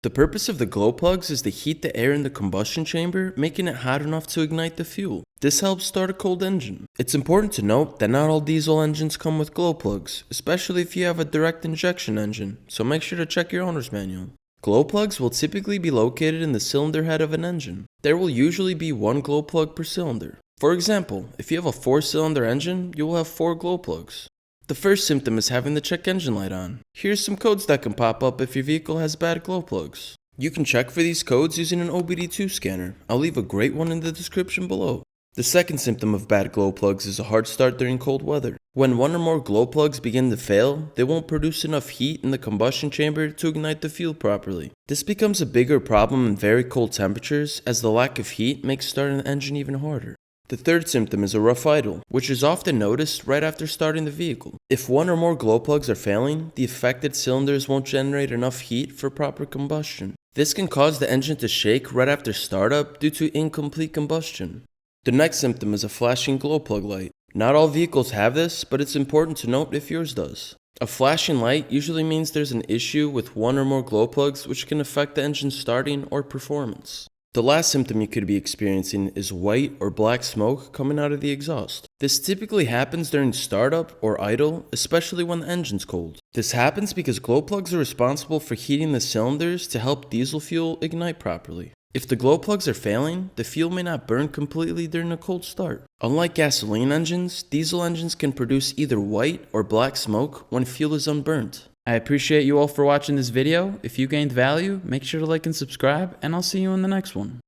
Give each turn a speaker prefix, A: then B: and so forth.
A: The purpose of the glow plugs is to heat the air in the combustion chamber, making it hot enough to ignite the fuel. This helps start a cold engine. It's important to note that not all diesel engines come with glow plugs, especially if you have a direct injection engine, so make sure to check your owner's manual. Glow plugs will typically be located in the cylinder head of an engine. There will usually be one glow plug per cylinder. For example, if you have a 4-cylinder engine, you will have 4 glow plugs. The first symptom is having the check engine light on. Here's some codes that can pop up if your vehicle has bad glow plugs. You can check for these codes using an OBD2 scanner. I'll leave a great one in the description below. The second symptom of bad glow plugs is a hard start during cold weather. When one or more glow plugs begin to fail, they won't produce enough heat in the combustion chamber to ignite the fuel properly. This becomes a bigger problem in very cold temperatures, as the lack of heat makes starting the engine even harder. The third symptom is a rough idle, which is often noticed right after starting the vehicle. If one or more glow plugs are failing, the affected cylinders won't generate enough heat for proper combustion. This can cause the engine to shake right after startup due to incomplete combustion. The next symptom is a flashing glow plug light. Not all vehicles have this, but it's important to note if yours does. A flashing light usually means there's an issue with one or more glow plugs, which can affect the engine's starting or performance. The last symptom you could be experiencing is white or black smoke coming out of the exhaust. This typically happens during startup or idle, especially when the engine's cold. This happens because glow plugs are responsible for heating the cylinders to help diesel fuel ignite properly. If the glow plugs are failing, the fuel may not burn completely during a cold start. Unlike gasoline engines, diesel engines can produce either white or black smoke when fuel is unburnt.
B: I appreciate you all for watching this video. If you gained value, make sure to like and subscribe, and I'll see you in the next one.